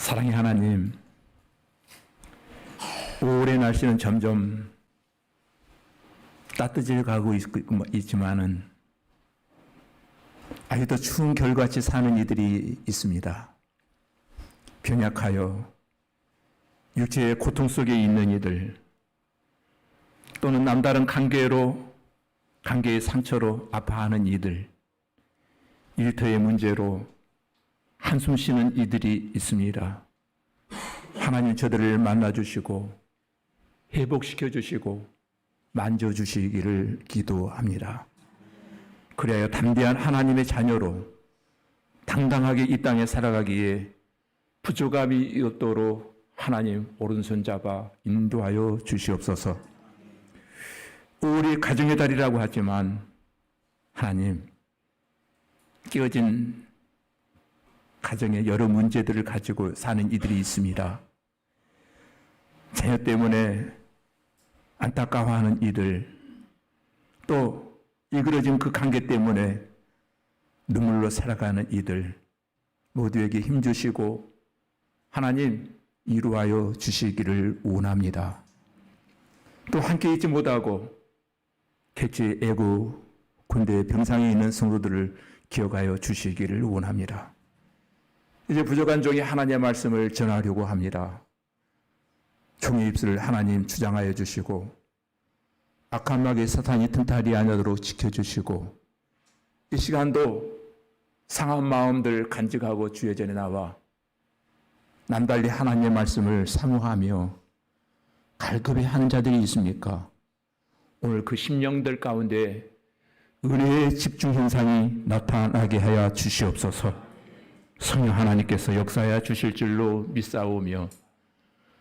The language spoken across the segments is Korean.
사랑의 하나님, 올해 날씨는 점점 따뜻해져 가고 있지만은 아직도 추운 겨울같이 사는 이들이 있습니다. 병약하여 육체의 고통 속에 있는 이들, 또는 남다른 관계의 상처로 아파하는 이들, 일터의 문제로 한숨 쉬는 이들이 있습니다. 하나님 저들을 만나주시고 회복시켜주시고 만져주시기를 기도합니다. 그래야 담대한 하나님의 자녀로 당당하게 이 땅에 살아가기에 부족함이 없도록 하나님 오른손 잡아 인도하여 주시옵소서. 우리 가정의 달이라고 하지만 하나님, 깨어진 가정에 여러 문제들을 가지고 사는 이들이 있습니다. 자녀 때문에 안타까워하는 이들, 또 일그러진 그 관계 때문에 눈물로 살아가는 이들 모두에게 힘주시고 하나님 이루하여 주시기를 원합니다. 또 함께 있지 못하고 개체 애고 군대 병상에 있는 성도들을 기억하여 주시기를 원합니다. 이제 부족한 종이 하나님의 말씀을 전하려고 합니다. 종의 입술을 하나님 주장하여 주시고 악한 마귀 사탄이 틈타리 아니도록 지켜주시고 이 시간도 상한 마음들 간직하고 주의 전에 나와 남달리 하나님의 말씀을 사모하며 갈급해 하는 자들이 있습니까? 오늘 그 심령들 가운데 은혜의 집중 현상이 나타나게 하여 주시옵소서. 성령 하나님께서 역사하여 주실 줄로 믿사오며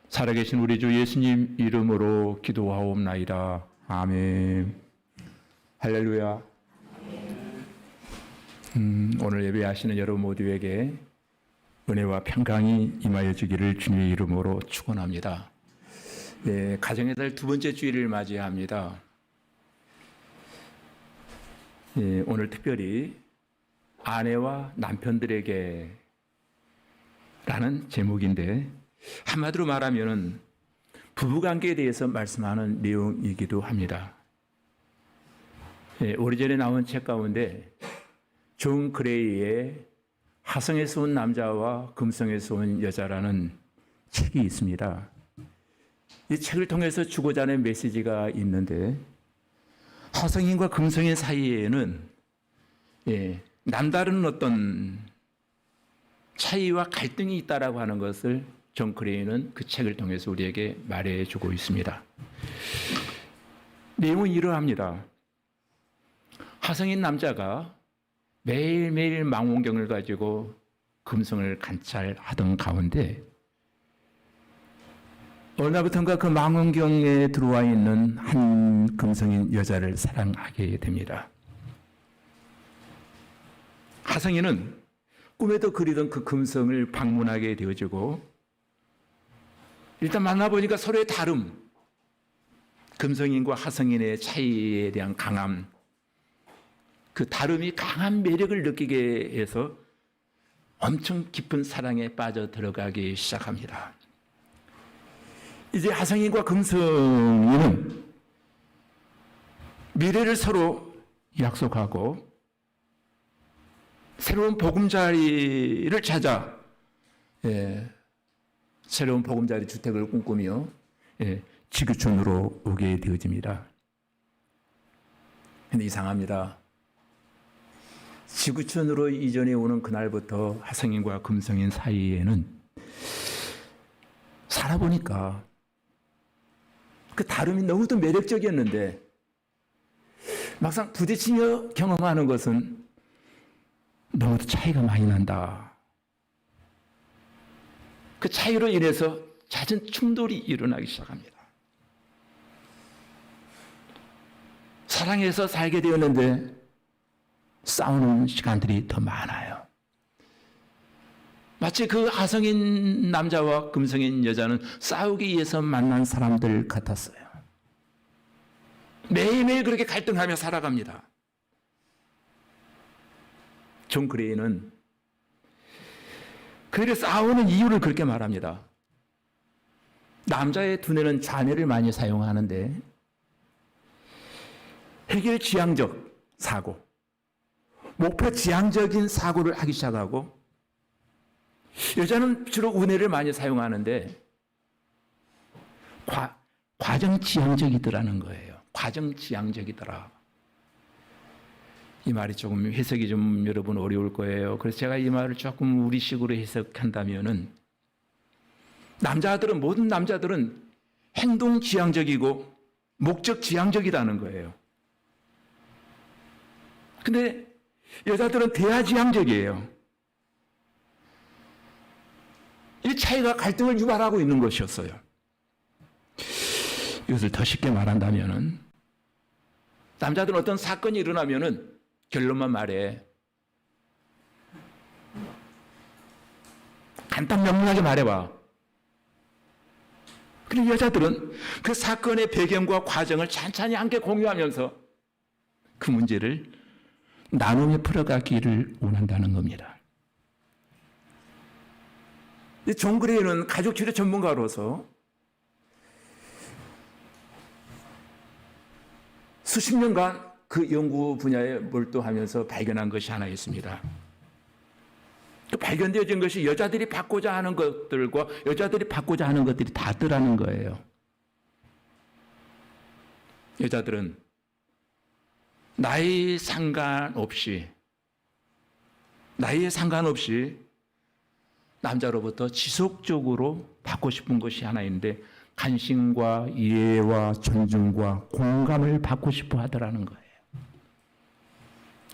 살아계신 우리 주 예수님 이름으로 기도하옵나이다. 아멘. 할렐루야. 오늘 예배하시는 여러분 모두에게 은혜와 평강이 임하여 주기를 주님의 이름으로 축원합니다. 네, 가정의 달 두 번째 주일을 맞이합니다. 네, 오늘 특별히 아내와 남편들에게 라는 제목인데 한마디로 말하면 부부관계에 대해서 말씀하는 내용이기도 합니다. 예, 오래전에 나온 책 가운데 존 그레이의 하성에서 온 남자와 금성에서 온 여자라는 책이 있습니다. 이 책을 통해서 주고자 하는 메시지가 있는데 하성인과 금성인 사이에는 남다른 어떤 차이와 갈등이 있다라고 하는 것을 존 그레이는 그 책을 통해서 우리에게 말해주고 있습니다. 내용은 이러합니다. 하성인 남자가 매일매일 망원경을 가지고 금성을 관찰하던 가운데 어느 날부턴가 그 망원경에 들어와 있는 한 금성인 여자를 사랑하게 됩니다. 하성인은 꿈에도 그리던 그 금성을 방문하게 되어지고 일단 만나보니까 서로의 다름, 금성인과 하성인의 차이에 대한 강함, 그 다름이 강한 매력을 느끼게 해서 엄청 깊은 사랑에 빠져 들어가기 시작합니다. 이제 하성인과 금성인은 미래를 서로 약속하고 새로운 보금자리를 찾아 새로운 보금자리 주택을 꿈꾸며 지구촌으로 오게 되어집니다. 근데 이상합니다. 지구촌으로 이전해 오는 그날부터 하성인과 금성인 사이에는 살아보니까 그 다름이 너무도 매력적이었는데 막상 부딪히며 경험하는 것은 너무도 차이가 많이 난다. 그 차이로 인해서 잦은 충돌이 일어나기 시작합니다. 사랑해서 살게 되었는데 싸우는 시간들이 더 많아요. 마치 그 하성인 남자와 금성인 여자는 싸우기 위해서 만난 사람들 같았어요. 매일매일 그렇게 갈등하며 살아갑니다. 존 그레이는 그들이 싸우는 이유를 그렇게 말합니다. 남자의 두뇌는 자뇌를 많이 사용하는데 해결지향적 사고, 목표 지향적인 사고를 하기 시작하고, 여자는 주로 우뇌를 많이 사용하는데 과정지향적이더라는 거예요. 과정지향적이더라. 이 말이 조금 해석이 좀 여러분 어려울 거예요. 그래서 제가 이 말을 조금 우리식으로 해석한다면은, 모든 남자들은 행동지향적이고 목적지향적이라는 거예요. 근데 여자들은 대화지향적이에요. 이 차이가 갈등을 유발하고 있는 것이었어요. 이것을 더 쉽게 말한다면은, 남자들은 어떤 사건이 일어나면은 결론만 말해. 간단명료하게 말해봐. 그리고 여자들은 그 사건의 배경과 과정을 찬찬히 함께 공유하면서 그 문제를 나누며 풀어가기를 원한다는 겁니다. 존 그레이는 가족치료 전문가로서 수십 년간 그 연구 분야에 몰두하면서 발견한 것이 하나 있습니다. 그 발견되어진 것이 여자들이 받고자 하는 것들과 여자들이 받고자 하는 것들이 다르다는 거예요. 여자들은 나이에 상관없이 남자로부터 지속적으로 받고 싶은 것이 하나 있는데, 관심과 이해와 존중과 공감을 받고 싶어 하더라는 거예요.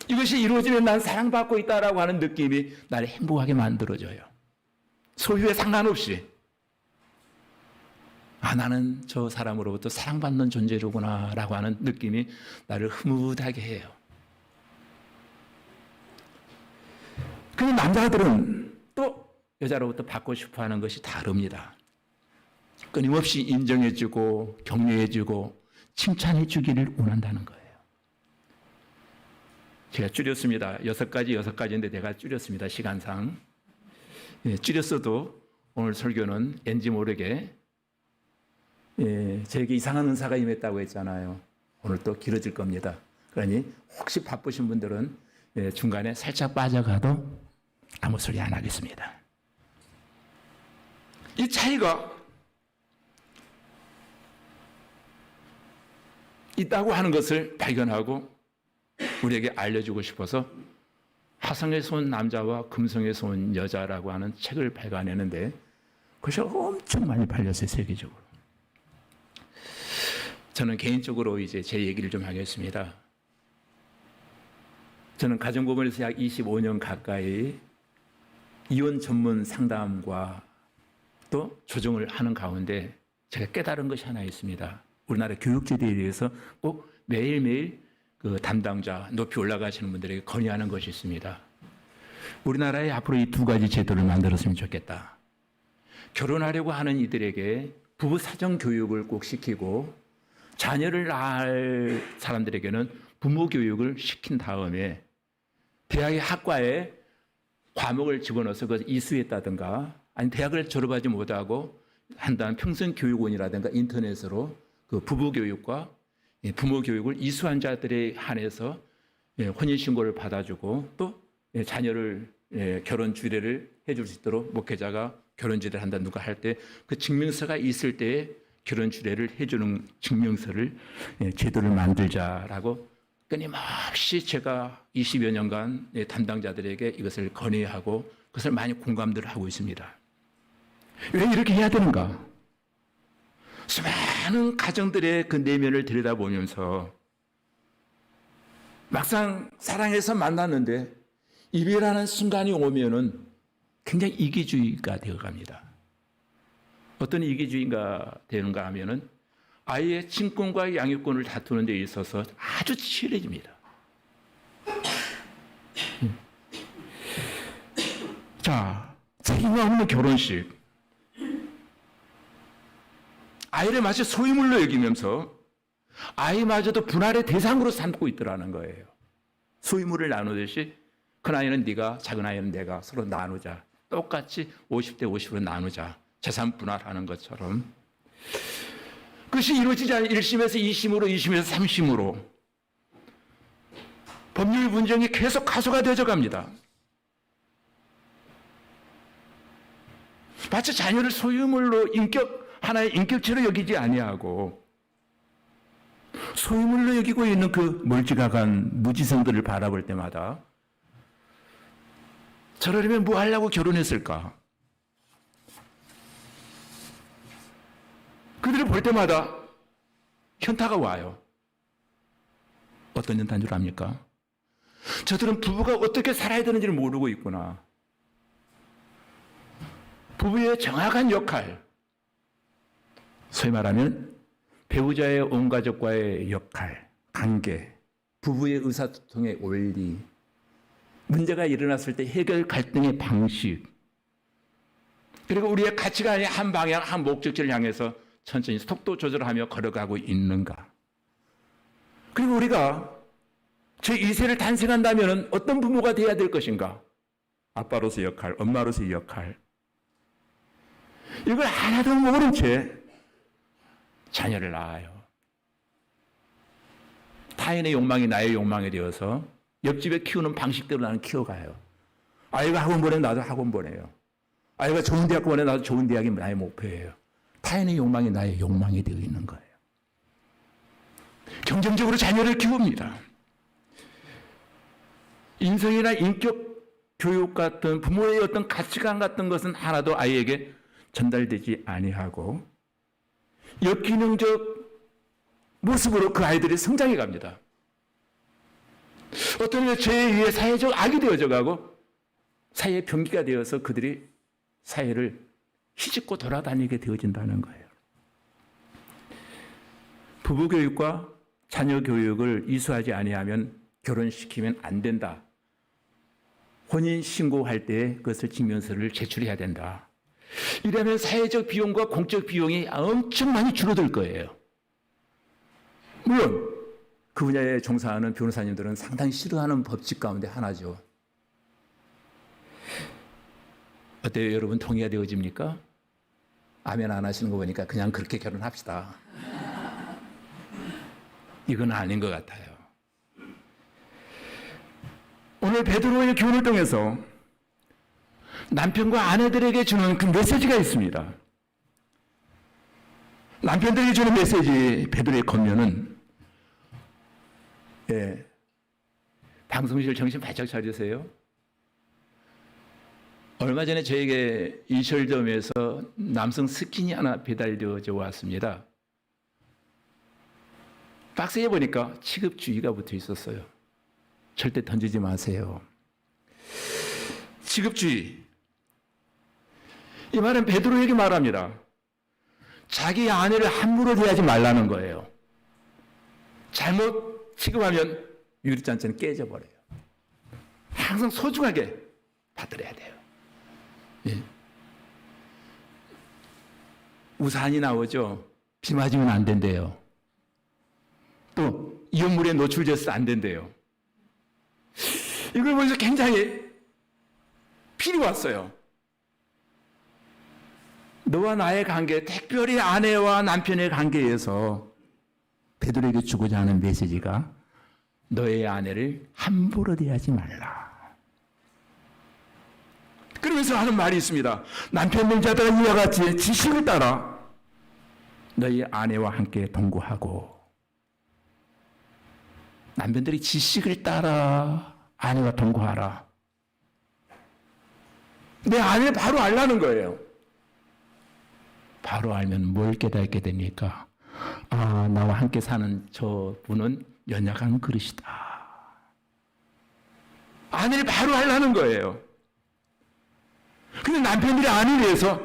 이것이 이루어지면 난 사랑받고 있다라고 하는 느낌이 나를 행복하게 만들어줘요. 소유에 상관없이. 나는 저 사람으로부터 사랑받는 존재로구나 라고 하는 느낌이 나를 흐뭇하게 해요. 근데 남자들은 또 여자로부터 받고 싶어 하는 것이 다릅니다. 끊임없이 인정해주고 격려해주고 칭찬해주기를 원한다는 거예요. 제가 줄였습니다. 6가지인데 내가 줄였습니다. 시간상. 줄였어도 오늘 설교는 왠지 모르게 저에게 이상한 은사가 임했다고 했잖아요. 오늘 또 길어질 겁니다. 그러니 혹시 바쁘신 분들은 중간에 살짝 빠져가도 아무 소리 안 하겠습니다. 이 차이가 있다고 하는 것을 발견하고 우리에게 알려주고 싶어서 화성에서 온 남자와 금성에서 온 여자라고 하는 책을 발간했는데 그것이 엄청 많이 팔렸어요, 세계적으로. 저는 개인적으로 이제 제 얘기를 좀 하겠습니다. 저는 가정법원에서 약 25년 가까이 이혼 전문 상담과 또 조정을 하는 가운데 제가 깨달은 것이 하나 있습니다. 우리나라 교육제도에 대해서 꼭 매일매일 그 담당자, 높이 올라가시는 분들에게 건의하는 것이 있습니다. 우리나라에 앞으로 이 2가지 제도를 만들었으면 좋겠다. 결혼하려고 하는 이들에게 부부 사정 교육을 꼭 시키고 자녀를 낳을 사람들에게는 부모 교육을 시킨 다음에 대학의 학과에 과목을 집어넣어서 그것을 이수했다든가 아니 대학을 졸업하지 못하고 한다는 평생교육원이라든가 인터넷으로 그 부부 교육과 부모 교육을 이수한 자들에 한해서 혼인신고를 받아주고 또 자녀를 결혼 주례를 해줄 수 있도록 목회자가 결혼 주례를 한다 누가 할 때 그 증명서가 있을 때에 결혼 주례를 해주는 증명서를 제도를 만들자라고 끊임없이 제가 20여 년간 담당자들에게 이것을 건의하고 그것을 많이 공감들을 하고 있습니다. 왜 이렇게 해야 되는가? 수많은 가정들의 그 내면을 들여다보면서 막상 사랑해서 만났는데 이별하는 순간이 오면은 굉장히 이기주의가 되어갑니다. 어떤 이기주의가 되는가 하면은 아이의 친권과 양육권을 다투는 데 있어서 아주 치열해집니다. 자, 책임감 없는 결혼식. 아이를 마치 소유물로 여기면서 아이마저도 분할의 대상으로 삼고 있더라는 거예요. 소유물을 나누듯이 큰 아이는 네가, 작은 아이는 내가 서로 나누자. 똑같이 50대 50으로 나누자. 재산 분할하는 것처럼. 그것이 이루어지지 않으면 1심에서 2심으로, 2심에서 3심으로 법률 분쟁이 계속 가소가 되어져 갑니다. 마치 자녀를 소유물로 하나의 인격체로 여기지 아니하고 소유물로 여기고 있는 그 멀찌감한 무지성들을 바라볼 때마다 저러려면 뭐 하려고 결혼했을까? 그들을 볼 때마다 현타가 와요. 어떤 현타인 줄 압니까? 저들은 부부가 어떻게 살아야 되는지를 모르고 있구나. 부부의 정확한 역할, 소위 말하면 배우자의 온 가족과의 역할, 관계, 부부의 의사소통의 원리, 문제가 일어났을 때 해결 갈등의 방식, 그리고 우리의 가치관이 한 방향, 한 목적지를 향해서 천천히 속도 조절하며 걸어가고 있는가. 그리고 우리가 제2세를 탄생한다면 어떤 부모가 되어야 될 것인가. 아빠로서의 역할, 엄마로서의 역할. 이걸 하나도 모른 채 자녀를 낳아요. 타인의 욕망이 나의 욕망이 되어서 옆집에 키우는 방식대로 나는 키워가요. 아이가 학원 보내면 나도 학원 보내요. 아이가 좋은 대학 보내면 나도 좋은 대학이 나의 목표예요. 타인의 욕망이 나의 욕망이 되어 있는 거예요. 경쟁적으로 자녀를 키웁니다. 인성이나 인격 교육 같은 부모의 어떤 가치관 같은 것은 하나도 아이에게 전달되지 아니하고 역기능적 모습으로 그 아이들이 성장해 갑니다. 어떤 죄에 의해 사회적 악이 되어져 가고 사회의 병기가 되어서 그들이 사회를 휘짓고 돌아다니게 되어진다는 거예요. 부부 교육과 자녀 교육을 이수하지 아니하면 결혼시키면 안 된다. 혼인 신고할 때 그것을 증명서를 제출해야 된다. 이러면 사회적 비용과 공적 비용이 엄청 많이 줄어들 거예요. 물론 그 분야에 종사하는 변호사님들은 상당히 싫어하는 법칙 가운데 하나죠. 어때요? 여러분 동의가 되어집니까? 아멘 안 하시는 거 보니까 그냥 그렇게 결혼합시다. 이건 아닌 것 같아요. 오늘 베드로의 교훈을 통해서 남편과 아내들에게 주는 그 메시지가 있습니다. 남편들에게 주는 메시지 베드로의 권면은 방송실 정신 바짝 차리세요. 얼마 전에 저에게 이철점에서 남성 스킨이 하나 배달되어져 왔습니다. 박스에 보니까 취급주의가 붙어 있었어요. 절대 던지지 마세요. 취급주의. 이 말은 베드로에게 말합니다. 자기 아내를 함부로 대하지 말라는 거예요. 잘못 취급하면 유리잔치는 깨져버려요. 항상 소중하게 받들어야 돼요. 예. 우산이 나오죠. 비 맞으면 안 된대요. 또 이온물에 노출돼서 안 된대요. 이걸 보면서 굉장히 필이 왔어요. 너와 나의 관계, 특별히 아내와 남편의 관계에서 베드로에게 주고자 하는 메시지가 너의 아내를 함부로 대하지 말라. 그러면서 하는 말이 있습니다. 남편 명자들아 이와 같이 지식을 따라 너희 아내와 함께 동거하고. 남편들이 지식을 따라 아내와 동거하라. 내 아내를 바로 알라는 거예요. 바로 알면 뭘 깨닫게 됩니까? 아, 나와 함께 사는 저 분은 연약한 그릇이다. 아내를 바로 알라는 거예요. 근데 남편들이 아내에 대해서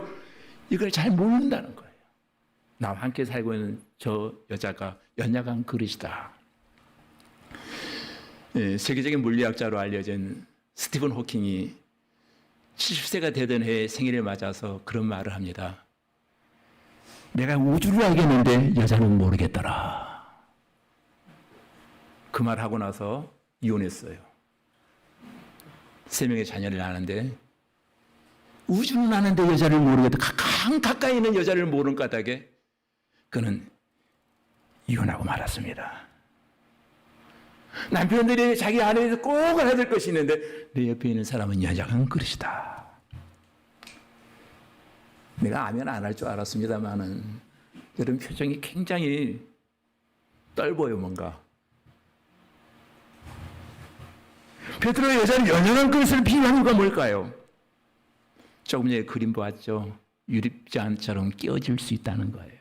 이걸 잘 모른다는 거예요. 나와 함께 살고 있는 저 여자가 연약한 그릇이다. 세계적인 물리학자로 알려진 스티븐 호킹이 70세가 되던 해에 생일을 맞아서 그런 말을 합니다. 내가 우주를 알겠는데 여자는 모르겠더라. 그 말하고 나서 이혼했어요. 3명의 자녀를 낳았는데 우주는 아는데 여자를 모르겠다. 가까이 있는 여자를 모르는 까닭에 그는 이혼하고 말았습니다. 남편들이 자기 아내에서 꼭 알아야 될 것이 있는데 내 옆에 있는 사람은 여자가 그릇이다. 내가 아멘 안 할 줄 알았습니다만은 여러분 표정이 굉장히 떨보여 뭔가. 베드로의 여자는 연연한 그릇을 비유하는 건 뭘까요? 조금 전에 그림 보았죠. 유립잔처럼 끼어질 수 있다는 거예요.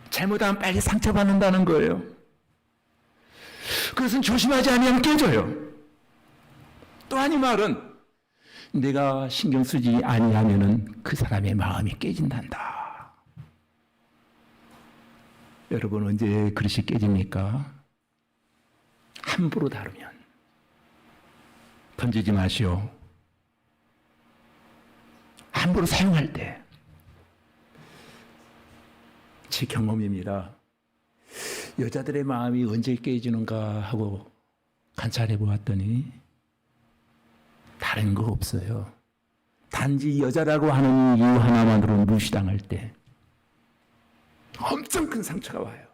잘못하면 빨리 상처받는다는 거예요. 그것은 조심하지 않으면 깨져요. 또한 이 말은 내가 신경 쓰지 아니하면은 그 사람의 마음이 깨진단다. 여러분 언제 그릇이 깨집니까? 함부로 다루면. 던지지 마시오. 함부로 사용할 때. 제 경험입니다. 여자들의 마음이 언제 깨지는가 하고 관찰해 보았더니 다른 거 없어요. 단지 여자라고 하는 이유 하나만으로 무시당할 때 엄청 큰 상처가 와요.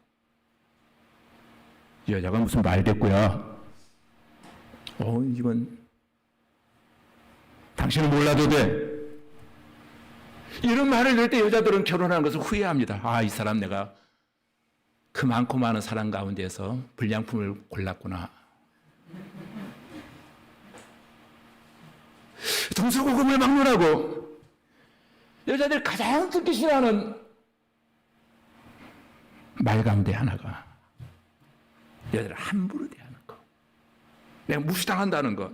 여자가 무슨 말대꾸야. 이건 당신은 몰라도 돼. 이런 말을 낼 때 여자들은 결혼하는 것을 후회합니다. 이 사람 내가 그 많고 많은 사람 가운데서 불량품을 골랐구나. 동서고금을 막론하고 여자들 가장 듣기 싫어하는 말 가운데 하나가 여자를 함부로 대하는 것. 내가 무시당한다는 것.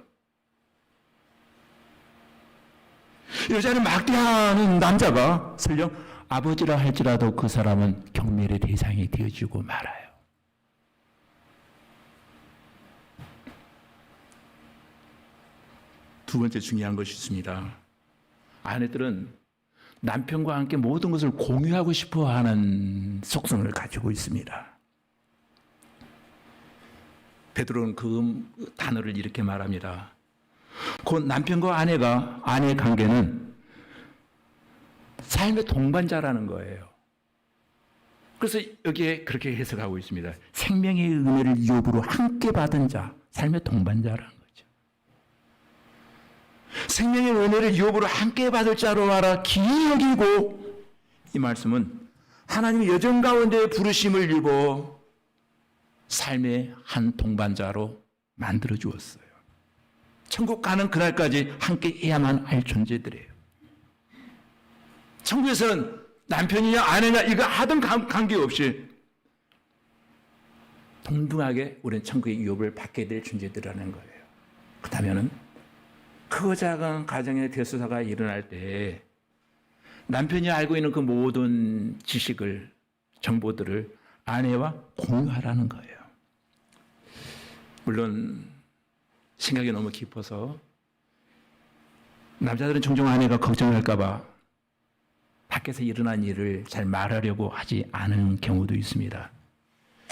여자를 막대하는 남자가 설령 아버지라 할지라도 그 사람은 경멸의 대상이 되어지고 말아요. 두 번째 중요한 것이 있습니다. 아내들은 남편과 함께 모든 것을 공유하고 싶어하는 속성을 가지고 있습니다. 베드로는 그 단어를 이렇게 말합니다. 곧 남편과 아내의 관계는 삶의 동반자라는 거예요. 그래서 여기에 그렇게 해석하고 있습니다. 생명의 은혜를 유업으로 함께 받은 자, 삶의 동반자라는 거죠. 생명의 은혜를 유업으로 함께 받을 자로 알아 기이 여기고, 이 말씀은 하나님의 여정 가운데 부르심을 입어 삶의 한 동반자로 만들어 주었어요. 천국 가는 그날까지 함께 해야만 할 존재들이에요. 천국에서는 남편이냐 아내냐 이거 하든 관계없이 동등하게 우리는 천국의 유업을 받게 될 존재들이라는 거예요. 그렇다면은 크고 작은 가정의 대소사가 일어날 때 남편이 알고 있는 그 모든 지식을, 정보들을 아내와 공유하라는 거예요. 물론 생각이 너무 깊어서 남자들은 종종 아내가 걱정할까 봐 밖에서 일어난 일을 잘 말하려고 하지 않은 경우도 있습니다.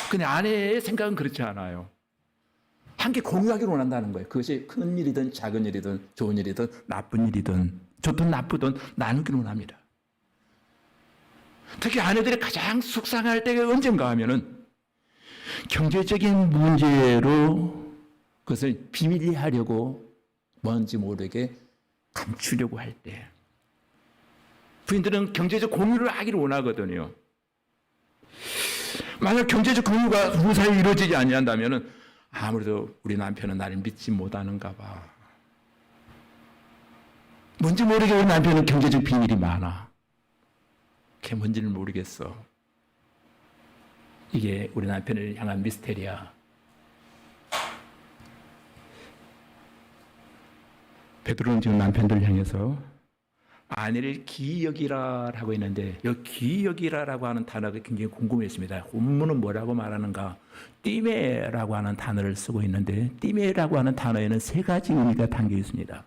근데 아내의 생각은 그렇지 않아요. 함께 공유하기를 원한다는 거예요. 그것이 큰 일이든 작은 일이든 좋은 일이든 나쁜 일이든 좋든 나쁘든 나누기를 원합니다. 특히 아내들이 가장 속상할 때가 언젠가 하면은 경제적인 문제로 그것을 비밀리 하려고 뭔지 모르게 감추려고 할 때 부인들은 경제적 공유를 하기를 원하거든요. 만약 경제적 공유가 무사히 이루어지지 않는다면 아무래도 우리 남편은 나를 믿지 못하는가 봐. 뭔지 모르게 우리 남편은 경제적 비밀이 많아. 그게 뭔지는 모르겠어. 이게 우리 남편을 향한 미스테리야. 베드로는 지금 남편들 향해서 아내를 기이 여기라라고 했는데 이 기이 여기라라고 하는 단어가 굉장히 궁금했습니다. 본문은 뭐라고 말하는가? 띠메라고 하는 단어를 쓰고 있는데 띠메라고 하는 단어에는 세 가지 의미가 담겨 있습니다.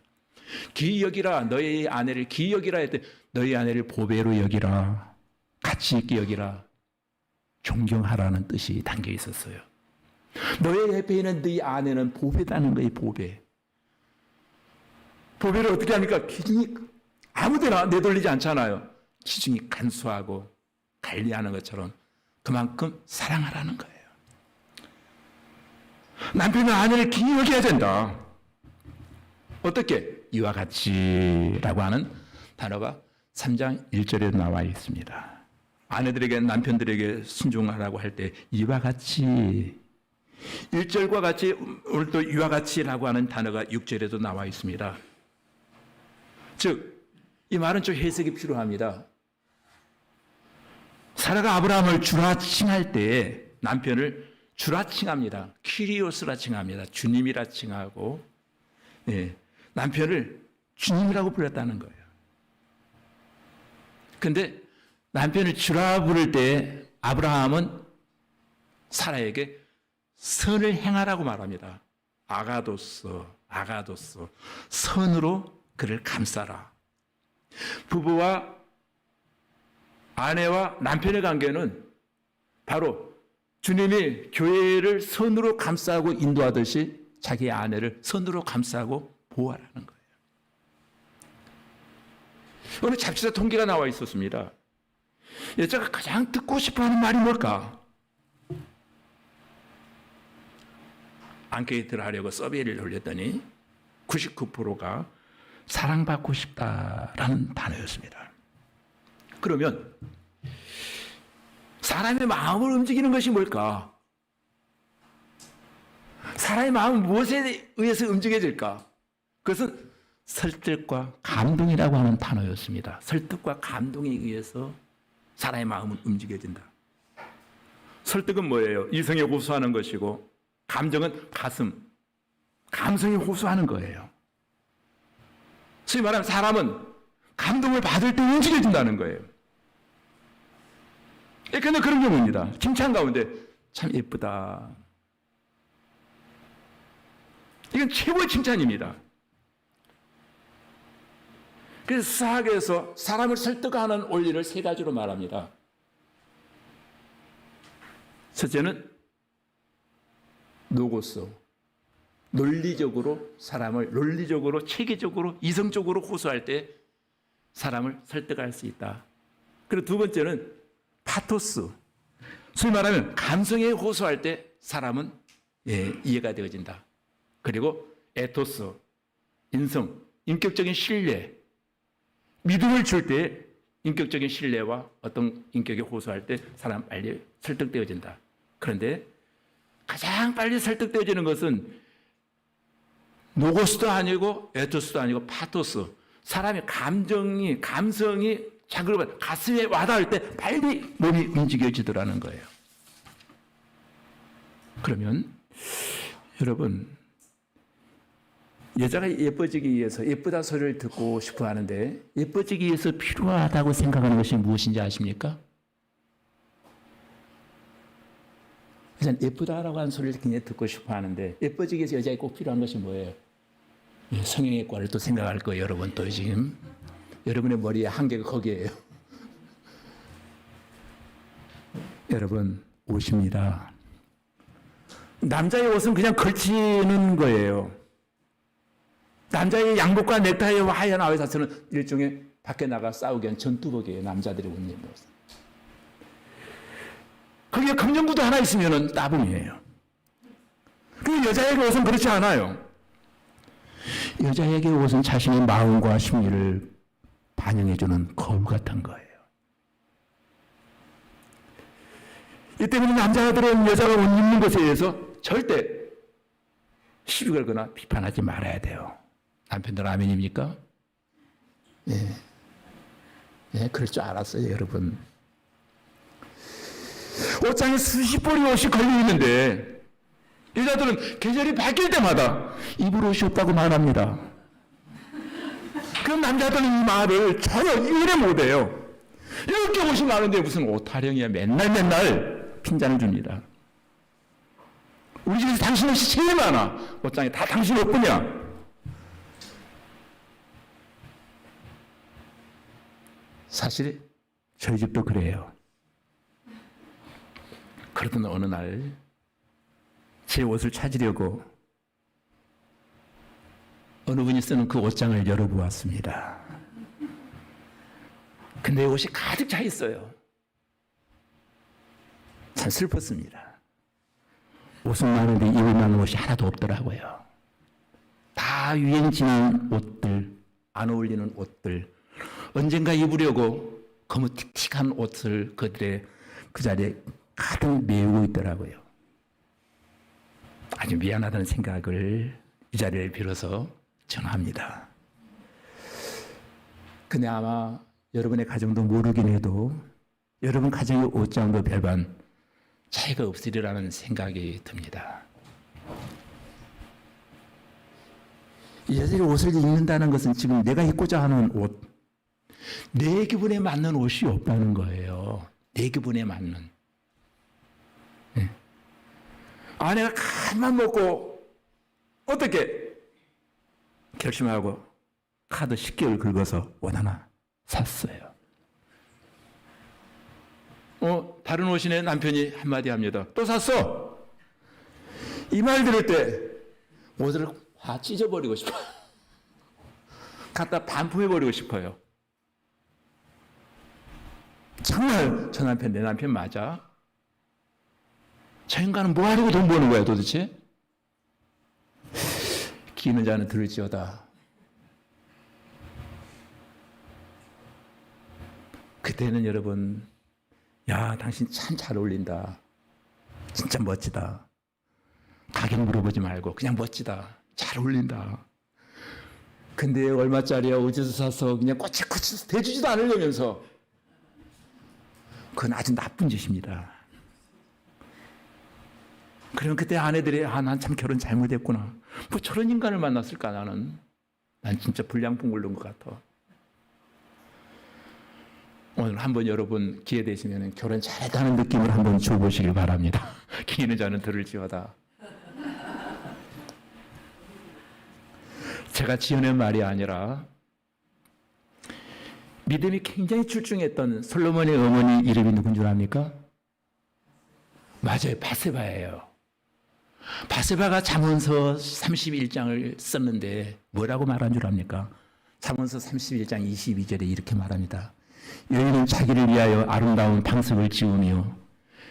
기이 여기라, 너의 아내를 기이 여기라 했더니 너의 아내를 보배로 여기라, 가치 있게 여기라, 존경하라는 뜻이 담겨 있었어요. 너의 옆에 있는 네 아내는 보배다는 거예요. 보배. 보배를 어떻게 합니까? 기준이 아무데나 내돌리지 않잖아요. 기준이 간소하고 관리하는 것처럼 그만큼 사랑하라는 거예요. 남편은 아내를 기히 여겨야 된다. 어떻게? 이와 같이라고 하는 단어가 3장 1절에 나와 있습니다. 아내들에게 남편들에게 순종하라고 할 때 이와 같이 1절과 같이 오늘 또 이와 같이라고 하는 단어가 6절에도 나와 있습니다. 즉, 이 말은 좀 해석이 필요합니다. 사라가 아브라함을 주라 칭할 때 남편을 주라 칭합니다. 키리오스라 칭합니다. 주님이라 칭하고 남편을 주님이라고 불렀다는 거예요. 근데 남편을 주라 부를 때 아브라함은 사라에게 선을 행하라고 말합니다. 아가도스, 선으로 그를 감싸라. 부부와 아내와 남편의 관계는 바로 주님이 교회를 선으로 감싸고 인도하듯이 자기 아내를 선으로 감싸고 보호하라는 거예요. 오늘 잡지사 통계가 나와 있었습니다. 여자가 가장 듣고 싶어하는 말이 뭘까? 앙케이트를 하려고 서베이를 돌렸더니 99%가 사랑받고 싶다라는 단어였습니다. 그러면 사람의 마음을 움직이는 것이 뭘까? 사람의 마음은 무엇에 의해서 움직여질까? 그것은 설득과 감동이라고 하는 단어였습니다. 설득과 감동에 의해서 사람의 마음은 움직여진다. 설득은 뭐예요? 이성에 호소하는 것이고 감정은 감성에 호소하는 거예요. 소위 말하면 사람은 감동을 받을 때 움직여진다는 거예요. 그런데 그런 경우입니다. 칭찬 가운데 참 예쁘다. 이건 최고의 칭찬입니다. 그래서 수학에서 사람을 설득하는 원리를 세 가지로 말합니다. 첫째는 노고스, 논리적으로 사람을 논리적으로 체계적으로 이성적으로 호소할 때 사람을 설득할 수 있다. 그리고 두 번째는 파토스, 소위 말하면 감성에 호소할 때 사람은 이해가 되어진다. 그리고 에토스, 인성, 인격적인 신뢰, 믿음을 줄 때 인격적인 신뢰와 어떤 인격에 호소할 때 사람 빨리 설득되어진다. 그런데 가장 빨리 설득되어지는 것은 노고스도 아니고 에토스도 아니고 파토스. 사람의 감성이 자극을 가슴에 와닿을 때 빨리 몸이 움직여지더라는 거예요. 그러면 여러분, 여자가 예뻐지기 위해서 예쁘다 소리를 듣고 싶어 하는데 예뻐지기 위해서 필요하다고 생각하는 것이 무엇인지 아십니까? 그래서 예쁘다라고 하는 소리를 굉장히 듣고 싶어 하는데 예뻐지기 위해서 여자에 꼭 필요한 것이 뭐예요? 성형외과를 또 생각할 거예요. 여러분 또 지금 여러분의 머리에 한계가 거기에요. 여러분 옷입니다. 남자의 옷은 그냥 걸치는 거예요. 남자의 양복과 넥타이와 하얀 아우의 자체는 일종의 밖에 나가 싸우기 위한 전투복이에요. 남자들의 옷 입는 옷은. 거기에 검정구도 하나 있으면 따봉이에요. 그 여자에게 옷은 그렇지 않아요. 여자에게 옷은 자신의 마음과 심리를 반영해주는 거울 같은 거예요. 이 때문에 남자들은 여자가 옷 입는 것에 대해서 절대 시비 걸거나 비판하지 말아야 돼요. 남편들 아멘입니까? 예, 그럴 줄 알았어요, 여러분. 옷장에 수십 벌의 옷이 걸려 있는데 여자들은 계절이 바뀔 때마다 입을 옷이 없다고 말합니다. 그럼 남자들은 이 말을 전혀 이해를 못해요. 이렇게 옷이 많은데 무슨 옷 타령이야. 맨날 핀잔을 줍니다. 우리 집에서 당신 옷이 제일 많아. 옷장에 다 당신 옷뿐이야. 사실 저희 집도 그래요. 그러던 어느 날 제 옷을 찾으려고 어느 분이 쓰는 그 옷장을 열어보았습니다. 근데 옷이 가득 차 있어요. 참 슬펐습니다. 옷은 많은데 입을 만한 옷이 하나도 없더라고요. 다 유행지는 옷들, 안 어울리는 옷들, 언젠가 입으려고 거무틱틱한 옷을 그들의 그 자리에 가득 메우고 있더라고요. 아주 미안하다는 생각을 이 자리를 빌어서 전합니다. 근데 아마 여러분의 가정도 모르긴 해도 여러분 가정의 옷장도 별반 차이가 없으리라는 생각이 듭니다. 여자들이 옷을 입는다는 것은 지금 내가 입고자 하는 옷, 내 기분에 맞는 옷이 없다는 거예요. 내 기분에 맞는. 네. 내가 간만 먹고 어떻게 결심하고 카드 10개월 긁어서 옷 하나 샀어요. 다른 옷이네. 남편이 한마디 합니다. 또 샀어? 이 말 들을 때 옷을 다 찢어버리고 싶어요. 갖다 반품해버리고 싶어요. 정말 저 남편, 내 남편 맞아? 저 인간은 뭐 하려고 돈 버는 거야 도대체? 기는 자는 들을지어다. 그때는 여러분, 야, 당신 참 잘 어울린다. 진짜 멋지다. 가격 물어보지 말고 그냥 멋지다. 잘 어울린다. 근데 얼마짜리야? 어디서 사서? 그냥 꼬치꼬치 대주지도 않으려면서. 그건 아주 나쁜 짓입니다. 그러면 그때 아내들이 난 참 결혼 잘못했구나. 뭐 저런 인간을 만났을까 나는. 난 진짜 불량품 굴른 것 같아. 오늘 한번 여러분 기회 되시면 결혼 잘했다는 느낌을 한번 줘보시길 바랍니다. 기는 자는 들을지어다. 제가 지어낸 말이 아니라 믿음이 굉장히 출중했던 솔로몬의 어머니 이름이 누군 줄 압니까? 맞아요. 바세바예요. 바세바가 잠언서 31장을 썼는데 뭐라고 말한 줄 압니까? 잠언서 31장 22절에 이렇게 말합니다. 여인은 자기를 위하여 아름다운 방석을 지으며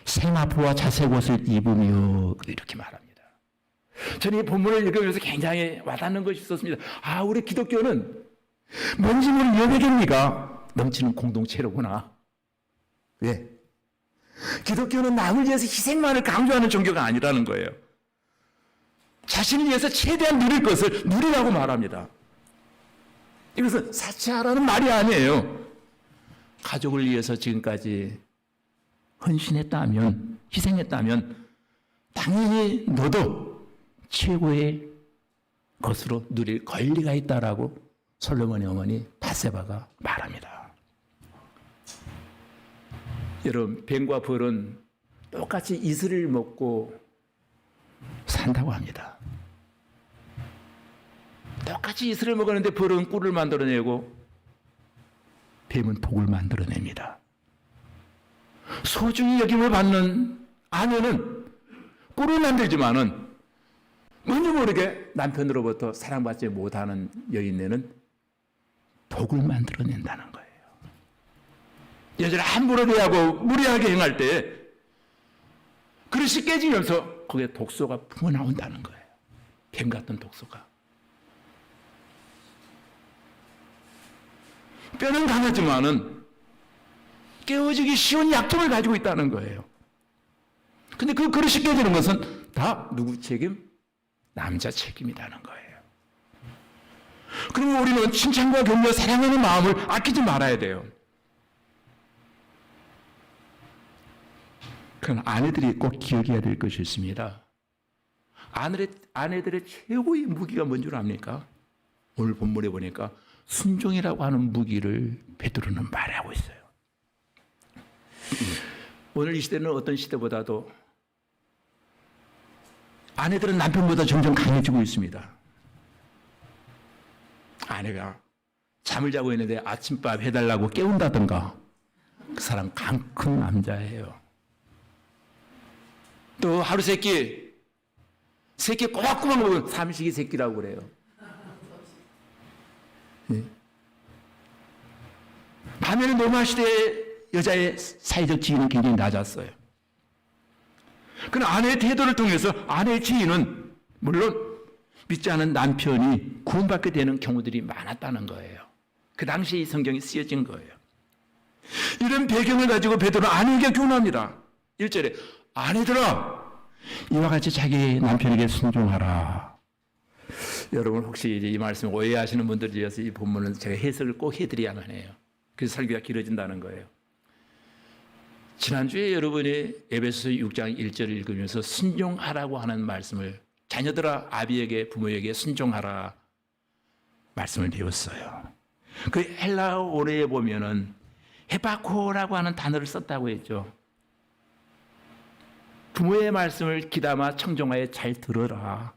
세마포와 자색옷을 입으며 이렇게 말합니다. 저는 이 본문을 읽으면서 굉장히 와닿는 것이 있었습니다. 우리 기독교는 뭔지 모르는 여백입니까? 넘치는 공동체로구나. 왜? 기독교는 남을 위해서 희생만을 강조하는 종교가 아니라는 거예요. 자신을 위해서 최대한 누릴 것을 누리라고 말합니다. 이것은 사치하라는 말이 아니에요. 가족을 위해서 지금까지 헌신했다면, 희생했다면 당연히 너도 최고의 것으로 누릴 권리가 있다라고 솔로몬의 어머니 바세바가 말합니다. 여러분, 뱀과 벌은 똑같이 이슬을 먹고 산다고 합니다. 똑같이 이슬을 먹었는데 벌은 꿀을 만들어내고 뱀은 독을 만들어냅니다. 소중히 여김을 받는 아내는 꿀을 만들지만은 뭔지 모르게 남편으로부터 사랑받지 못하는 여인네는 독을 만들어낸다는 거예요. 여자를 함부로 대하고 무리하게 행할 때 그릇이 깨지면서 거기에 독소가 풍어나온다는 거예요. 뱀 같은 독소가. 뼈는 강하지만은 깨어지기 쉬운 약점을 가지고 있다는 거예요. 근데 그 그릇이 깨지는 것은 다 누구 책임? 남자 책임이라는 거예요. 그러면 우리는 칭찬과 격려, 사랑하는 마음을 아끼지 말아야 돼요. 그건 아내들이 꼭 기억해야 될 것이 있습니다. 아내들의 최고의 무기가 뭔 줄 압니까? 오늘 본문에 보니까 순종이라고 하는 무기를 베드로는 말하고 있어요. 오늘 이 시대는 어떤 시대보다도 아내들은 남편보다 점점 강해지고 있습니다. 아내가 잠을 자고 있는데 아침밥 해달라고 깨운다든가, 그 사람 강 큰 남자예요. 또 하루 새끼 꼬박꼬박 먹으면 삼식이 새끼라고 그래요. 반면에 로마 시대의 여자의 사회적 지위는 굉장히 낮았어요. 그러나 아내의 태도를 통해서 아내의 지위는 물론 믿지 않은 남편이 구원받게 되는 경우들이 많았다는 거예요. 그 당시 이 성경이 쓰여진 거예요. 이런 배경을 가지고 베드로는 아내에게 교훈합니다. 1절에 아내들아 이와 같이 자기 남편에게 순종하라. 여러분 혹시 이 말씀 오해하시는 분들을 위해서 이 본문은 제가 해석을 꼭 해드려야만 해요. 그래서 설교가 길어진다는 거예요. 지난주에 여러분이 에베소서 6장 1절을 읽으면서 순종하라고 하는 말씀을 자녀들아 아비에게 부모에게 순종하라 말씀을 배웠어요. 그 헬라어 오래에 보면은 헤바코라고 하는 단어를 썼다고 했죠. 부모의 말씀을 귀담아 청종하여 잘 들어라.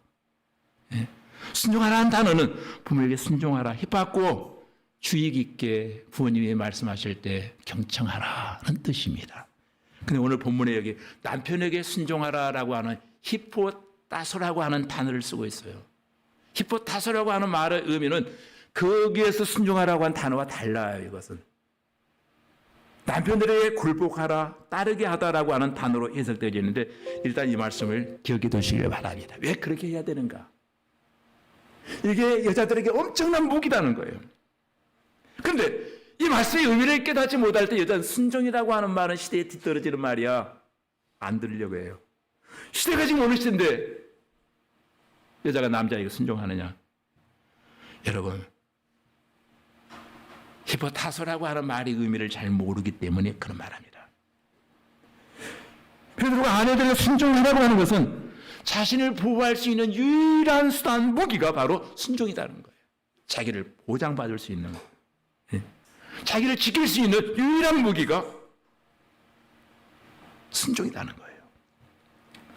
순종하라는 단어는 부모에게 순종하라. 헤바코 주의 깊게 부모님이 말씀하실 때 경청하라는 뜻입니다. 근데 오늘 본문에 여기 남편에게 순종하라라고 하는 히포타소라고 하는 단어를 쓰고 있어요. 히포타소라고 하는 말의 의미는 거기에서 순종하라고 하는 단어와 달라요. 이것은 남편들에게 굴복하라, 따르게 하다라고 하는 단어로 해석되어 있는데 일단 이 말씀을 기억해 두시길 바랍니다. 왜 그렇게 해야 되는가? 이게 여자들에게 엄청난 무기라는 거예요. 그런데 이 말씀의 의미를 깨닫지 못할 때 여자는 순종이라고 하는 말은 시대에 뒤떨어지는 말이야. 안 들으려고 해요. 시대가 지금 어느 시대인데 여자가 남자에게 순종하느냐? 여러분 히포타소라고 하는 말의 의미를 잘 모르기 때문에 그런 말합니다. 베드로가 아내들에게 순종하라고 하는 것은 자신을 보호할 수 있는 유일한 수단 무기가 바로 순종이라는 거예요. 자기를 보장받을 수 있는 거예요. 자기를 지킬 수 있는 유일한 무기가 순종이라는 거예요.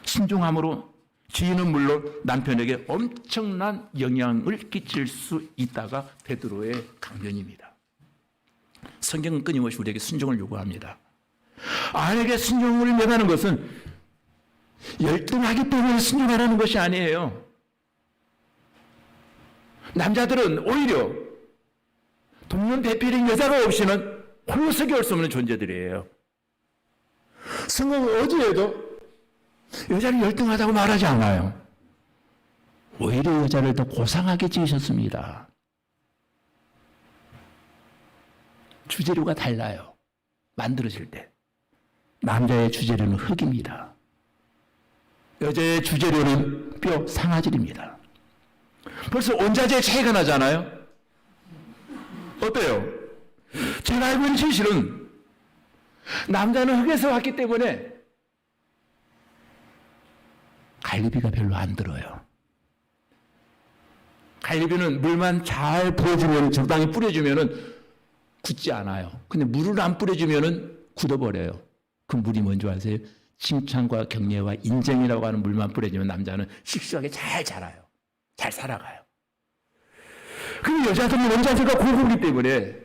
순종함으로 지인은 물론 남편에게 엄청난 영향을 끼칠 수 있다가 베드로의 강변입니다. 성경은 끊임없이 우리에게 순종을 요구합니다. 아내에게 순종을 명하는 것은 열등하기 때문에 순종하라는 것이 아니에요. 남자들은 오히려 돕는 대필인 여자가 없이는 홀로 서기 수 없는 존재들이에요. 성경은 어디에도 여자를 열등하다고 말하지 않아요. 오히려 여자를 더 고상하게 지으셨습니다. 주재료가 달라요. 만들어질 때. 남자의 주재료는 흙입니다. 여자의 주재료는 뼈, 상아질입니다. 벌써 원자재의 차이가 나잖아요. 어때요? 제가 알고 있는 진실은 남자는 흙에서 왔기 때문에 갈비가 별로 안 들어요. 갈비는 물만 잘 부어주면, 적당히 뿌려주면은 굳지 않아요. 근데 물을 안 뿌려주면은 굳어버려요. 그 물이 뭔지 아세요? 칭찬과 격려와 인정이라고 하는 물만 뿌려주면 남자는 씩씩하게 잘 자라요. 잘 살아가요. 근데 여자들은 원자재가 고급이기 때문에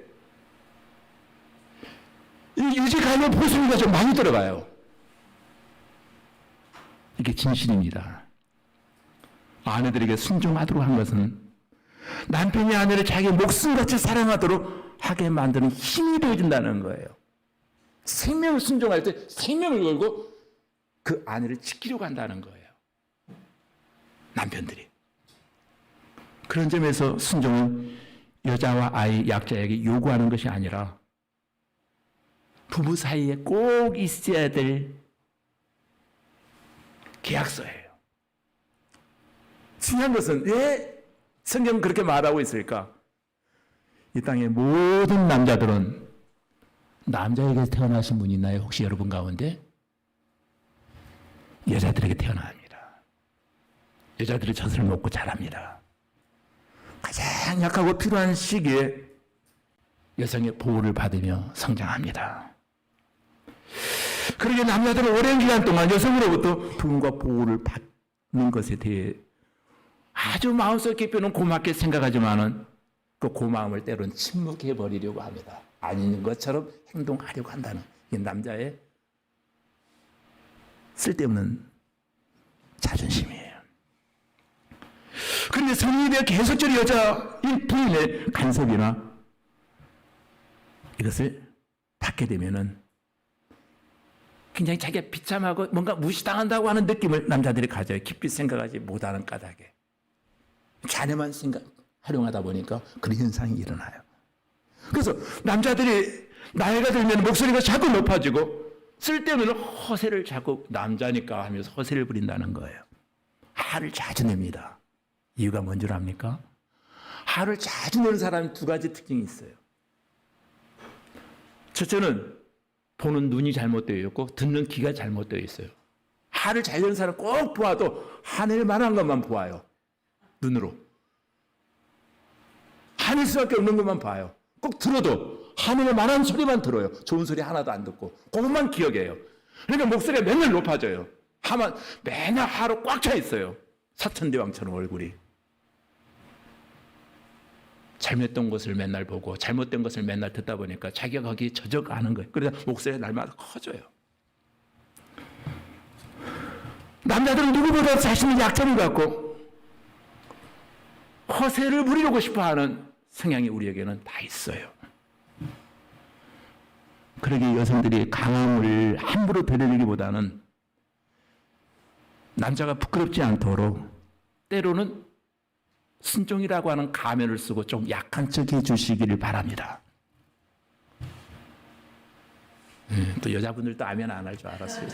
이 유지갈비 보수미가 좀 많이 들어가요. 이게 진실입니다. 아내들에게 순종하도록 한 것은 남편이 아내를 자기 목숨같이 사랑하도록 하게 만드는 힘이 되어준다는 거예요. 생명을 순종할 때 생명을 걸고 그 아내를 지키려고 한다는 거예요. 남편들이. 그런 점에서 순종은 여자와 아이, 약자에게 요구하는 것이 아니라 부부 사이에 꼭 있어야 될 계약서예요. 중요한 것은 왜 성경은 그렇게 말하고 있을까? 이 땅의 모든 남자들은 남자에게 태어나신 분 있나요? 혹시 여러분 가운데? 여자들에게 태어납니다. 여자들이 젖을 먹고 자랍니다. 가장 약하고 필요한 시기에 여성의 보호를 받으며 성장합니다. 그러게 남자들은 오랜 기간 동안 여성으로부터 도움과 보호를 받는 것에 대해 아주 마음속 깊이는 고맙게 생각하지만은 그 고마움을 때로는 침묵해버리려고 합니다. 아닌 것처럼 행동하려고 한다는 이 남자의 쓸데없는 자존심이에요. 그런데 성인이 되어 계속적으로 여자인 부인의 간섭이나 이것을 받게 되면은 굉장히 자기가 비참하고 뭔가 무시당한다고 하는 느낌을 남자들이 가져요. 깊이 생각하지 못하는 까닭에. 자녀만 활용하다 보니까 그런 현상이 일어나요. 그래서 남자들이 나이가 들면 목소리가 자꾸 높아지고 쓸데없는 허세를 자꾸 남자니까 하면서 허세를 부린다는 거예요. 화를 자주 냅니다. 이유가 뭔 줄 압니까? 화를 자주 내는 사람이 두 가지 특징이 있어요. 첫째는 보는 눈이 잘못되어 있고 듣는 귀가 잘못되어 있어요. 화를 잘 내는 사람 꼭 보아도 화낼 만한 것만 보아요. 눈으로. 화낼 수밖에 없는 것만 봐요. 꼭 들어도 화낼 만한 소리만 들어요. 좋은 소리 하나도 안 듣고 그것만 기억해요. 그러니까 목소리가 맨날 높아져요. 맨날 화로 꽉 차 있어요. 사천대왕처럼 얼굴이. 잘못된 것을 맨날 보고 잘못된 것을 맨날 듣다 보니까 자기가 거기에 젖어가는 거예요. 그래서 목소리가 날마다 커져요. 남자들은 누구보다 자신의 약점을 갖고 허세를 부리고 싶어하는 성향이 우리에게는 다 있어요. 그러기에 여성들이 강함을 함부로 드러내기보다는 남자가 부끄럽지 않도록 때로는 순종이라고 하는 가면을 쓰고 좀 약한 척 해주시기를 바랍니다. 또 여자분들도 아멘 안 할 줄 알았어요.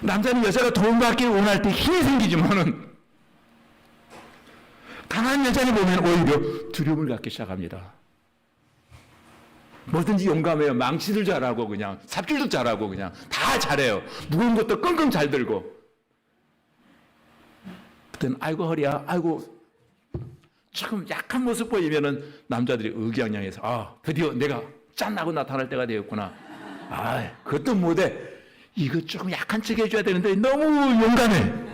남자는 여자가 도움받기를 원할 때 힘이 생기지만은 강한 여자를 보면 오히려 두려움을 갖기 시작합니다. 뭐든지 용감해요. 망치도 잘하고 그냥 삽질도 잘하고 그냥 다 잘해요. 무거운 것도 끙끙 잘 들고. 그때는 아이고 허리야, 아이고 조금 약한 모습 보이면은 남자들이 의기양양해서 드디어 내가 짠하고 나타날 때가 되었구나. 그것도 못해. 이거 조금 약한 척 해줘야 되는데 너무 용감해.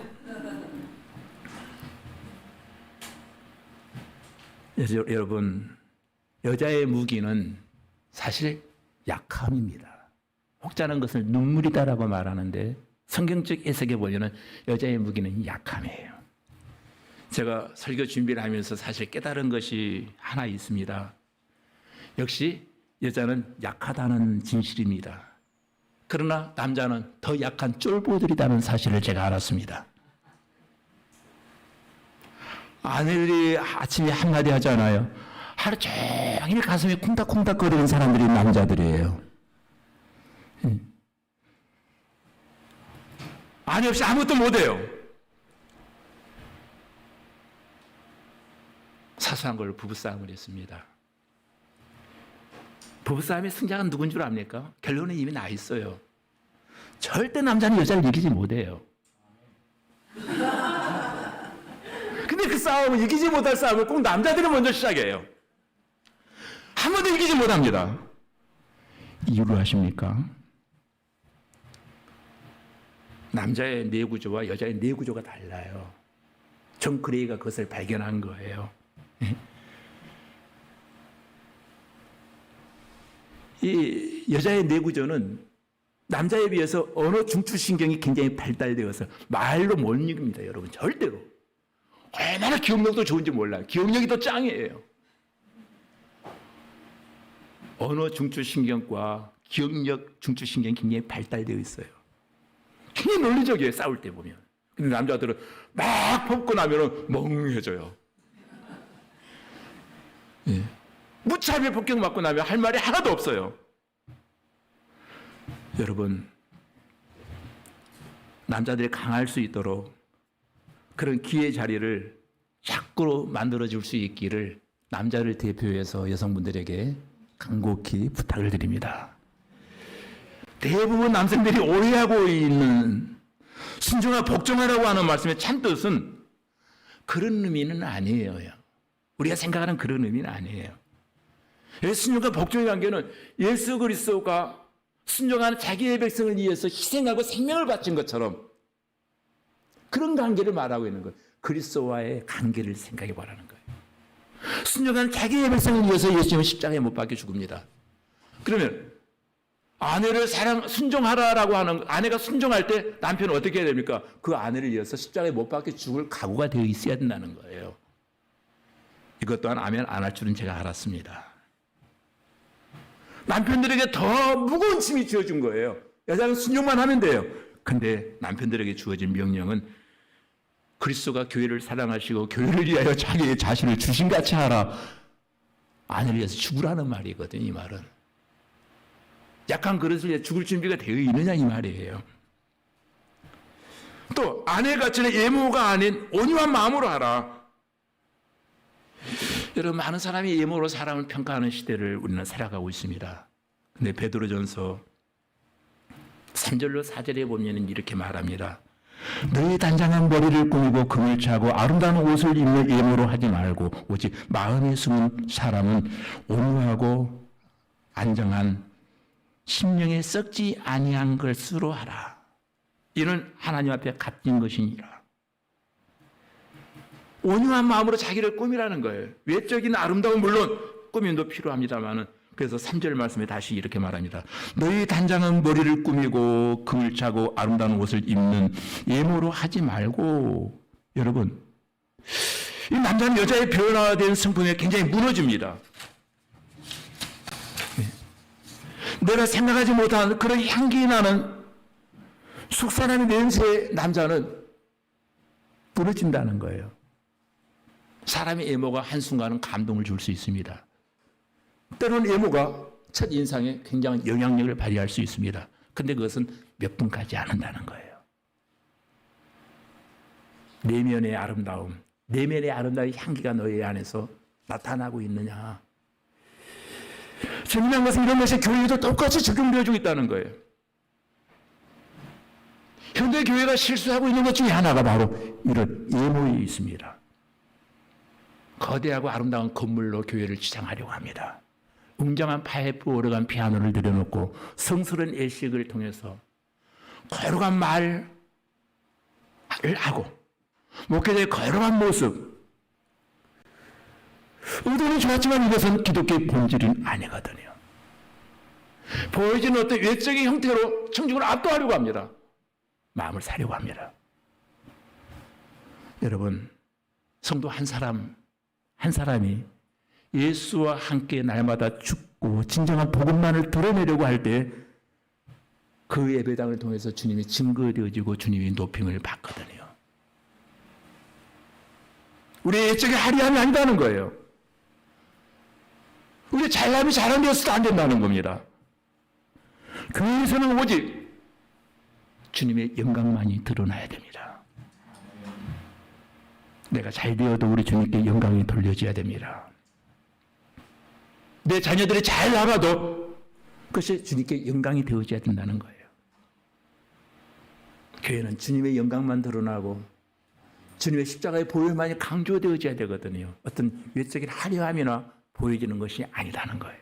여러분, 여자의 무기는 사실 약함입니다. 혹자는 것을 눈물이다라고 말하는데 성경적 해석에 보면 여자의 무기는 약함이에요. 제가 설교 준비를 하면서 사실 깨달은 것이 하나 있습니다. 역시 여자는 약하다는 진실입니다. 그러나 남자는 더 약한 쫄보들이라는 사실을 제가 알았습니다. 아내들이 아침에 한마디 하잖아요. 하루 종일 가슴이 콩닥콩닥 거리는 사람들이 남자들이에요. 아내 없이 아무것도 못해요. 사소한 걸로 부부싸움을 했습니다. 부부싸움의 승자가 누군 줄 압니까? 결론은 이미 나 있어요. 절대 남자는 여자를 이기지 못해요. 근데 그 싸움을 이기지 못할 싸움을 꼭 남자들이 먼저 시작해요. 한 번도 이기지 못합니다. 이유를 아십니까? 남자의 뇌구조와 여자의 뇌구조가 달라요. 존 그레이가 그것을 발견한 거예요. 이 여자의 뇌구조는 남자에 비해서 언어 중추신경이 굉장히 발달되어서 말로 못 읽습니다, 여러분. 절대로. 얼마나 기억력도 좋은지 몰라요. 기억력이 더 짱이에요. 언어 중추신경과 기억력 중추신경이 굉장히 발달되어 있어요. 굉장히 논리적이에요, 싸울 때 보면. 근데 남자들은 막 뽑고 나면 멍해져요. 무차별 폭격 맞고 나면 할 말이 하나도 없어요. 여러분, 남자들이 강할 수 있도록 그런 기회 자리를 자꾸 만들어줄 수 있기를 남자를 대표해서 여성분들에게 간곡히 부탁을 드립니다. 대부분 남성들이 오해하고 있는 순종하고 복종하라고 하는 말씀의 참뜻은 그런 의미는 아니에요. 우리가 생각하는 그런 의미는 아니에요. 순종과 복종의 관계는 예수 그리스도가 순종하는 자기의 백성을 위해서 희생하고 생명을 바친 것처럼 그런 관계를 말하고 있는 거예요. 그리스도와의 관계를 생각해 보라는 거예요. 순종하는 자기의 백성을 위해서 예수님은 십자가에 못 박혀 죽습니다. 그러면 아내를 순종하라라고 하는, 아내가 순종할 때 남편은 어떻게 해야 됩니까? 그 아내를 위해서 십자가에 못 박혀 죽을 각오가 되어 있어야 된다는 거예요. 이것 또한 아멘 안 할 줄은 제가 알았습니다. 남편들에게 더 무거운 짐이 주어진 거예요. 여자는 순종만 하면 돼요. 근데 남편들에게 주어진 명령은 그리스도가 교회를 사랑하시고 교회를 위하여 자기의 자신을 주신같이 하라. 아내를 위해서 죽으라는 말이거든요. 이 말은. 약한 그릇을 위해 죽을 준비가 되어 있느냐 이 말이에요. 또 아내가 전에 예모가 아닌 온유한 마음으로 하라. 여러분, 많은 사람이 예모로 사람을 평가하는 시대를 우리는 살아가고 있습니다. 근데 베드로전서 3절로 4절에 보면 이렇게 말합니다. 너희 단장한 머리를 꾸미고 금을 차고 아름다운 옷을 입는 예모로 하지 말고 오직 마음에 숨은 사람은 온유하고 안정한 심령에 썩지 아니한 것으로 하라. 이는 하나님 앞에 값진 것이니라. 온유한 마음으로 자기를 꾸미라는 거예요. 외적인 아름다움 물론 꾸밈도 필요합니다만은, 그래서 3절 말씀에 다시 이렇게 말합니다. 너희 단장한 머리를 꾸미고 금을 차고 아름다운 옷을 입는 예모로 하지 말고. 여러분, 이 남자는 여자의 변화된 성품에 굉장히 무너집니다. 내가 생각하지 못한 그런 향기 나는 속사람의 냄새의 남자는 무너진다는 거예요. 사람의 예모가 한순간은 감동을 줄 수 있습니다. 때로는 예모가 첫 인상에 굉장한 영향력을 발휘할 수 있습니다. 근데 그것은 몇 분 가지 않는다는 거예요. 내면의 아름다움, 내면의 아름다운 향기가 너희 안에서 나타나고 있느냐. 재미난 것은 이런 것이 교회에도 똑같이 적용되어지고 있다는 거예요. 현대 교회가 실수하고 있는 것 중에 하나가 바로 이런 예모에 있습니다. 거대하고 아름다운 건물로 교회를 지상하려고 합니다. 웅장한 파이프 오르간 피아노를 들여놓고 성스러운 예식을 통해서 거룩한 말을 하고 목회자의 거룩한 모습, 의도는 좋았지만 이것은 기독교의 본질은 아니거든요. 보여지는 어떤 외적인 형태로 청중을 압도하려고 합니다. 마음을 사려고 합니다. 여러분, 성도 한 사람이 예수와 함께 날마다 죽고 진정한 복음만을 드러내려고 할 때 그 예배당을 통해서 주님이 증거되어지고 주님이 높임을 받거든요. 우리의 예적인 화려함이 아니다는 거예요. 우리의 잘남이 잘안 되어서도 안 된다는 겁니다. 교회에서는 오직 주님의 영광만이 드러나야 됩니다. 내가 잘 되어도 우리 주님께 영광이 돌려져야 됩니다. 내 자녀들이 잘 나가도 그것이 주님께 영광이 되어져야 된다는 거예요. 교회는 주님의 영광만 드러나고 주님의 십자가의 보혈만이 강조되어져야 되거든요. 어떤 외적인 화려함이나 보여지는 것이 아니라는 거예요.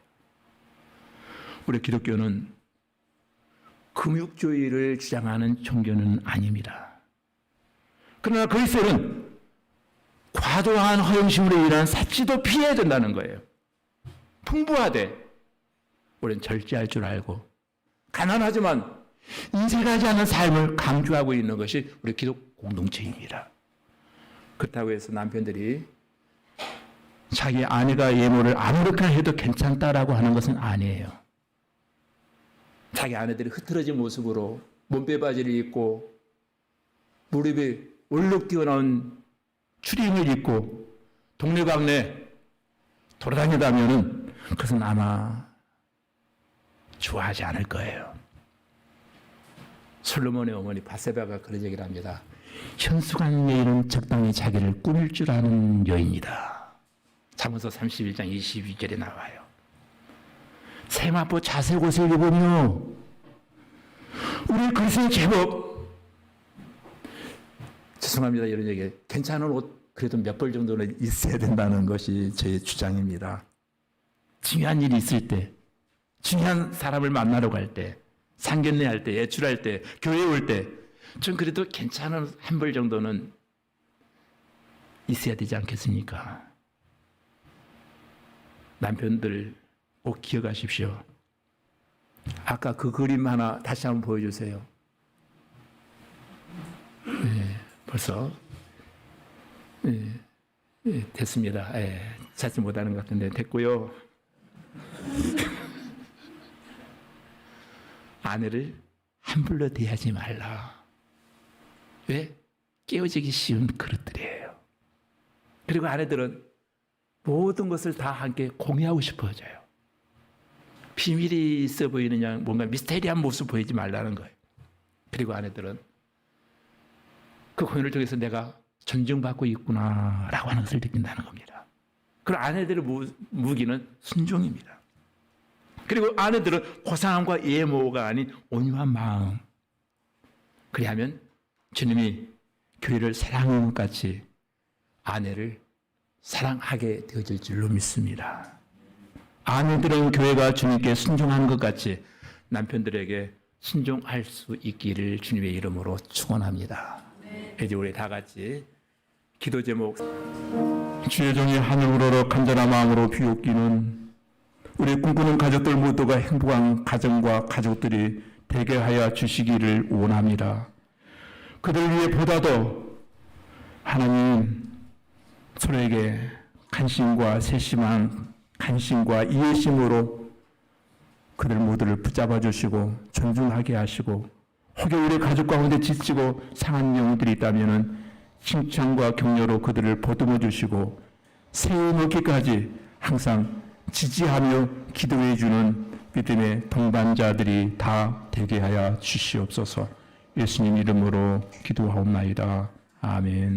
우리 기독교는 금육주의를 주장하는 종교는 아닙니다. 그러나 그리스도는 과도한 허영심으로 인한 사치도 피해야 된다는 거예요. 풍부하되 우리는 절제할 줄 알고 가난하지만 인색하지 않은 삶을 강조하고 있는 것이 우리 기독 공동체입니다. 그렇다고 해서 남편들이 자기 아내가 예모를 아무렇게나 해도 괜찮다라고 하는 것은 아니에요. 자기 아내들이 흐트러진 모습으로 몸빼 바지를 입고 무릎에 올록 튀어나온 추리닝을 입고 동네방네 돌아다니다면은 그것은 아마 좋아하지 않을 거예요. 솔로몬의 어머니 바세바가 그런 얘기를 합니다. 현숙한 여인은 적당히 자기를 꾸밀 줄 아는 여인이다. 잠언서 31장 22절에 나와요. 세마포 자색 옷을 입으며 우리 그리스도인 제법, 죄송합니다 이런 얘기, 괜찮은 옷 그래도 몇 벌 정도는 있어야 된다는 것이 제 주장입니다. 중요한 일이 있을 때, 중요한 사람을 만나러 갈 때, 상견례 할 때, 외출할 때, 교회 올 때, 전 그래도 괜찮은 한 벌 정도는 있어야 되지 않겠습니까? 남편들 꼭 기억하십시오. 아까 그 그림 하나 다시 한번 보여주세요. 네, 벌써 됐습니다. 찾지 못하는 것 같은데 됐고요. 아내를 함부로 대하지 말라. 왜? 깨어지기 쉬운 그릇들이에요. 그리고 아내들은 모든 것을 다 함께 공유하고 싶어져요. 비밀이 있어 보이느냐, 뭔가 미스테리한 모습 보이지 말라는 거예요. 그리고 아내들은 그 공유를 통해서 내가 존중받고 있구나라고 하는 것을 느낀다는 겁니다. 그리고 아내들의 무기는 순종입니다. 그리고 아내들은 고상함과 예모가 아닌 온유한 마음. 그리하면 주님이 교회를 사랑하는 것 같이 아내를 사랑하게 되어질 줄로 믿습니다. 아내들은 교회가 주님께 순종하는 것 같이 남편들에게 순종할 수 있기를 주님의 이름으로 축원합니다. 이제 우리 다 같이 기도 제목. 주의 종이 하늘으로 간절한 마음으로 비웃기는 우리 꿈꾸는 가족들 모두가 행복한 가정과 가족들이 되게 하여 주시기를 원합니다. 그들 위해 보다도 하나님 서로에게 관심과 세심한 관심과 이해심으로 그들 모두를 붙잡아 주시고 존중하게 하시고 혹여 우리 가족 가운데 지치고 상한 영들이 있다면 칭찬과 격려로 그들을 보듬어 주시고 세워놓기까지 항상 지지하며 기도해 주는 믿음의 동반자들이 다 되게 하여 주시옵소서. 예수님 이름으로 기도하옵나이다. 아멘.